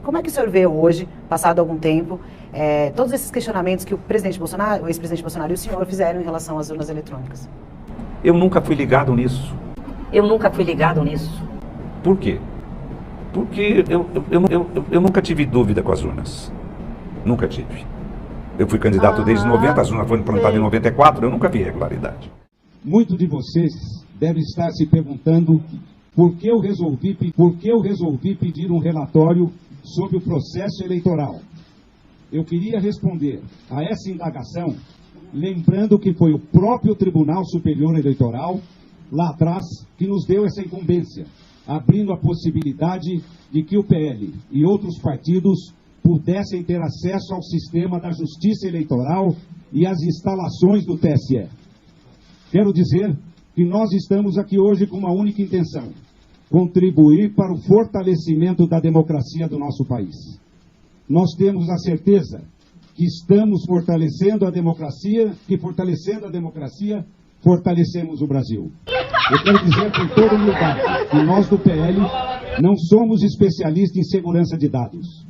Como é que o senhor vê hoje, passado algum tempo, todos esses questionamentos que o presidente Bolsonaro, o ex-presidente Bolsonaro e o senhor fizeram em relação às urnas eletrônicas? Eu nunca fui ligado nisso. Eu nunca fui ligado nisso. Por quê? Porque eu nunca tive dúvida com as urnas. Nunca tive. Eu fui candidato desde 90, as urnas foram implantadas em 94, eu nunca vi irregularidade. Muitos de vocês devem estar se perguntando por que eu resolvi pedir um relatório sobre o processo eleitoral. Eu queria responder a essa indagação lembrando que foi o próprio Tribunal Superior Eleitoral, lá atrás, que nos deu essa incumbência, abrindo a possibilidade de que o PL e outros partidos pudessem ter acesso ao sistema da Justiça Eleitoral e às instalações do TSE. Quero dizer que nós estamos aqui hoje com uma única intenção: contribuir para o fortalecimento da democracia do nosso país. Nós temos a certeza que estamos fortalecendo a democracia, fortalecemos o Brasil. Eu quero dizer com toda humildade que nós do PL não somos especialistas em segurança de dados.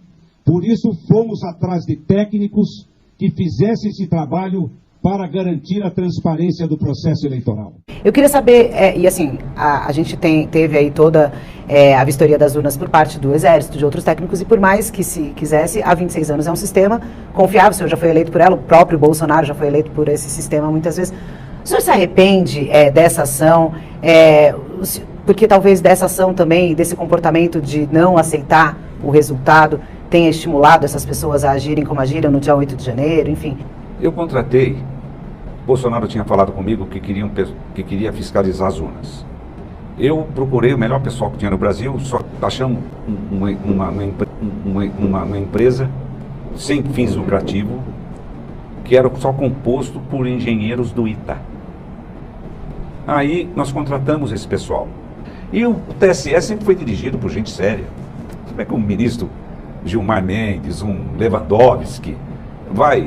Por isso fomos atrás de técnicos que fizessem esse trabalho para garantir a transparência do processo eleitoral. Eu queria saber, e assim, a gente teve aí toda a vistoria das urnas por parte do Exército, de outros técnicos, e por mais que se quisesse, há 26 anos é um sistema confiável, o senhor já foi eleito por ela, o próprio Bolsonaro já foi eleito por esse sistema muitas vezes. O senhor se arrepende dessa ação, porque talvez dessa ação também, desse comportamento de não aceitar o resultado, tenha estimulado essas pessoas a agirem como agiram no dia 8 de janeiro, enfim? Eu contratei, Bolsonaro tinha falado comigo que queria fiscalizar as urnas. Eu procurei o melhor pessoal que tinha no Brasil, só achamos uma empresa sem fins lucrativos, que era só composto por engenheiros do ITA. Aí nós contratamos esse pessoal. E o TSE sempre foi dirigido por gente séria. Como é que um ministro Gilmar Mendes, um Lewandowski,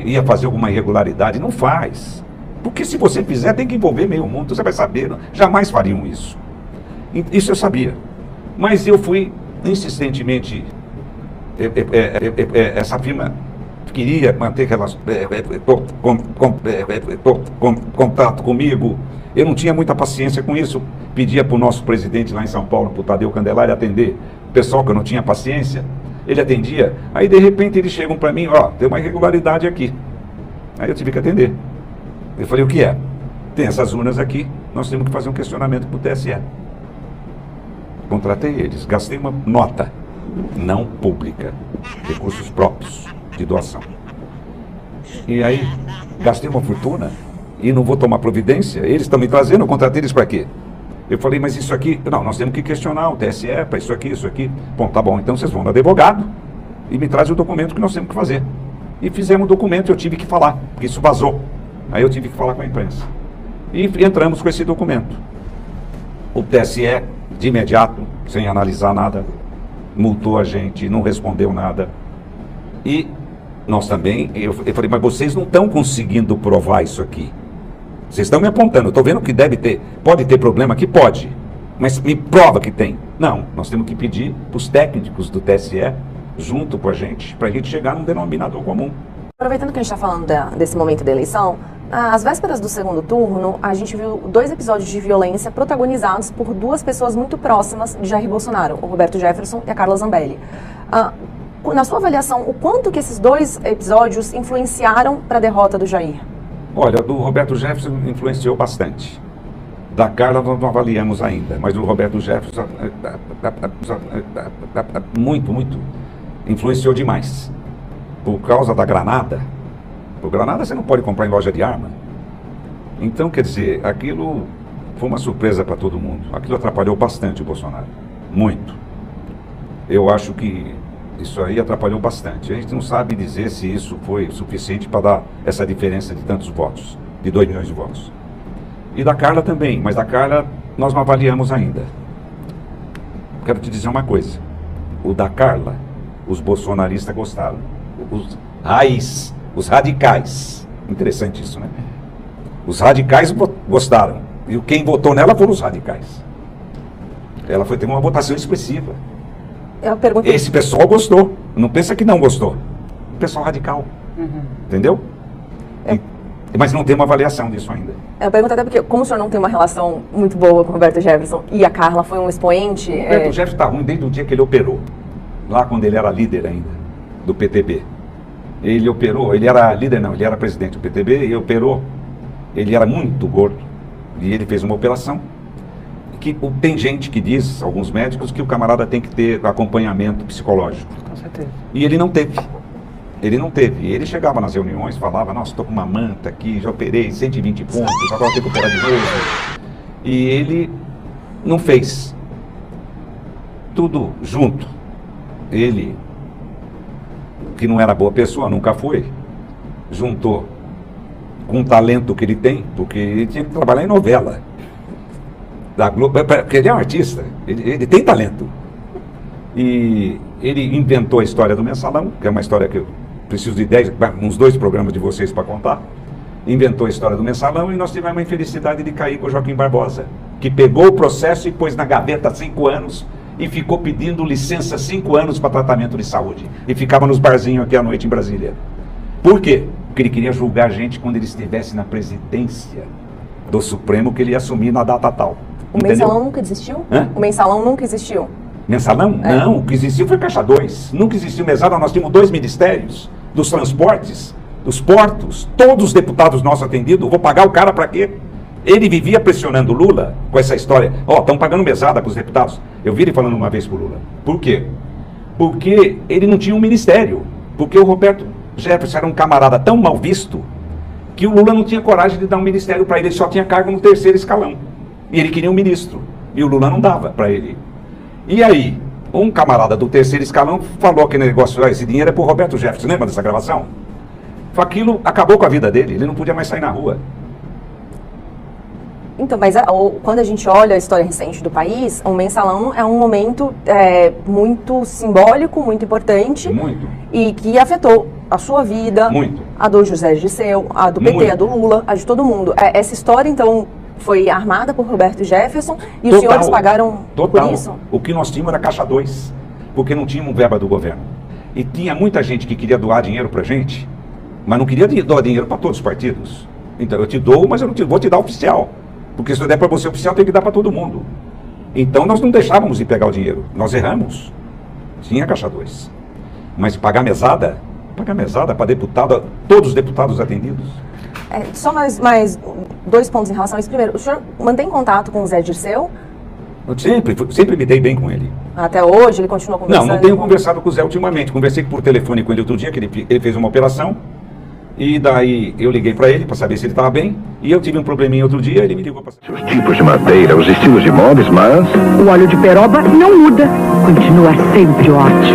ia fazer alguma irregularidade? Não faz. Porque se você fizer, tem que envolver meio mundo, você vai saber. Jamais fariam isso. Isso eu sabia. Mas eu fui insistentemente... essa firma queria manter contato comigo. Eu não tinha muita paciência com isso. Pedia para o nosso presidente lá em São Paulo, para o Tadeu Candelari, atender o pessoal que eu não tinha paciência. Ele atendia. Aí, de repente, eles chegam para mim: tem uma irregularidade aqui. Aí eu tive que atender. Eu falei: o que é? Tem essas urnas aqui, nós temos que fazer um questionamento para o TSE. Contratei eles, gastei uma nota não pública, recursos próprios de doação. E aí, gastei uma fortuna e não vou tomar providência. Eles estão me trazendo, eu contratei eles para quê? Eu falei: mas isso aqui, não, nós temos que questionar o TSE para isso aqui. Bom, tá bom, então vocês vão no advogado e me trazem o documento que nós temos que fazer. E fizemos o documento, eu tive que falar, porque isso vazou. Aí eu tive que falar com a imprensa. E entramos com esse documento. O TSE, de imediato, sem analisar nada, multou a gente, não respondeu nada. E nós também, eu falei: mas vocês não estão conseguindo provar isso aqui. Vocês estão me apontando, eu estou vendo que pode ter problema aqui, pode. Mas me prova que tem. Não, nós temos que pedir para os técnicos do TSE, junto com a gente, para a gente chegar num denominador comum. Aproveitando que a gente está falando desse momento da eleição, às vésperas do segundo turno, a gente viu 2 episódios de violência protagonizados por 2 pessoas muito próximas de Jair Bolsonaro, o Roberto Jefferson e a Carla Zambelli. Na sua avaliação, o quanto que esses 2 episódios influenciaram para a derrota do Jair? Olha, do Roberto Jefferson influenciou bastante. Da Carla nós não avaliamos ainda, mas do Roberto Jefferson muito influenciou demais. Por causa da granada. Por granada você não pode comprar em loja de arma. Então, quer dizer, aquilo foi uma surpresa para todo mundo. Aquilo atrapalhou bastante o Bolsonaro. Muito. Eu acho que isso aí atrapalhou bastante. A gente não sabe dizer se isso foi suficiente para dar essa diferença de tantos votos, de 2 milhões de votos. E da Carla também, mas da Carla nós não avaliamos ainda. Quero te dizer uma coisa. O da Carla, os bolsonaristas gostaram. Os radicais. Interessante isso, né? Os radicais gostaram. E quem votou nela foram os radicais. Ela foi ter uma votação expressiva. Eu perguntei... Esse pessoal gostou. Não pensa que não gostou. Pessoal radical. Entendeu? Mas não tem uma avaliação disso ainda. Eu pergunto até porque, como o senhor não tem uma relação muito boa com o Roberto Jefferson e a Carla foi um expoente... O Roberto Jefferson está ruim desde o dia que ele operou. Lá quando ele era líder ainda, do PTB. Ele operou, ele era líder não, ele era presidente do PTB e operou. Ele era muito gordo. E ele fez uma operação. Tem gente que diz, alguns médicos, que o camarada tem que ter acompanhamento psicológico. Com certeza. E ele não teve. Ele não teve. Ele chegava nas reuniões, falava, nossa, estou com uma manta aqui, já operei 120 pontos, agora tenho que operar de novo. E ele não fez. Tudo junto. Ele, que não era boa pessoa, nunca foi, juntou com o talento que ele tem, porque ele tinha que trabalhar em novela. Da Globo, porque ele é um artista, ele tem talento. E ele inventou a história do Mensalão, que é uma história que eu preciso de uns 2 programas de vocês para contar. Inventou a história do Mensalão e nós tivemos a infelicidade de cair com o Joaquim Barbosa, que pegou o processo e pôs na gaveta 5 anos e ficou pedindo licença 5 anos para tratamento de saúde. E ficava nos barzinhos aqui à noite em Brasília. Por quê? Porque ele queria julgar a gente quando ele estivesse na presidência do Supremo, que ele ia assumir na data tal. O Mensalão nunca existiu? Hã? O Mensalão nunca existiu? Mensalão? É. Não, o que existiu foi Caixa 2. Nunca existiu Mensalão, nós tínhamos 2 ministérios, dos transportes, dos portos, todos os deputados nossos atendidos, vou pagar o cara para quê? Ele vivia pressionando o Lula com essa história, estão pagando mesada para os deputados. Eu vi ele falando uma vez para o Lula. Por quê? Porque ele não tinha um ministério, porque o Roberto Jefferson era um camarada tão mal visto, que o Lula não tinha coragem de dar um ministério para ele, ele só tinha cargo no 3º escalão. E ele queria um ministro, e o Lula não dava para ele. E aí, um camarada do 3º escalão falou que negócio, esse dinheiro é para o Roberto Jefferson, lembra dessa gravação? Aquilo acabou com a vida dele, ele não podia mais sair na rua. Então, mas quando a gente olha a história recente do país, o Mensalão é um momento muito simbólico, muito importante. Muito. E que afetou a sua vida, Muito. a do José Dirceu, a do PT, Muito. a do Lula, a de todo mundo. Essa história, então, foi armada por Roberto Jefferson e Total. os senhores pagaram Total. por isso? O que nós tínhamos era Caixa 2, porque não tínhamos verba do governo. E tinha muita gente que queria doar dinheiro pra gente, mas não queria doar dinheiro para todos os partidos. Então eu te dou, mas eu não vou te dar oficial. Porque se eu der para você oficial, tem que dar para todo mundo. Então nós não deixávamos de pegar o dinheiro. Nós erramos. Tinha Caixa 2. Mas pagar mesada para deputado, todos os deputados atendidos. Só mais 2 pontos em relação a isso. Primeiro, o senhor mantém contato com o Zé Dirceu? Eu sempre me dei bem com ele. Até hoje, ele continua conversando? Não tenho conversado com o Zé ultimamente. Conversei por telefone com ele outro dia, que ele fez uma operação. E daí eu liguei para ele para saber se ele estava bem. E eu tive um probleminha outro dia, ele me ligou para saber. Os tipos de madeira, os estilos de móveis, mas... O óleo de peroba não muda. Continua sempre ótimo.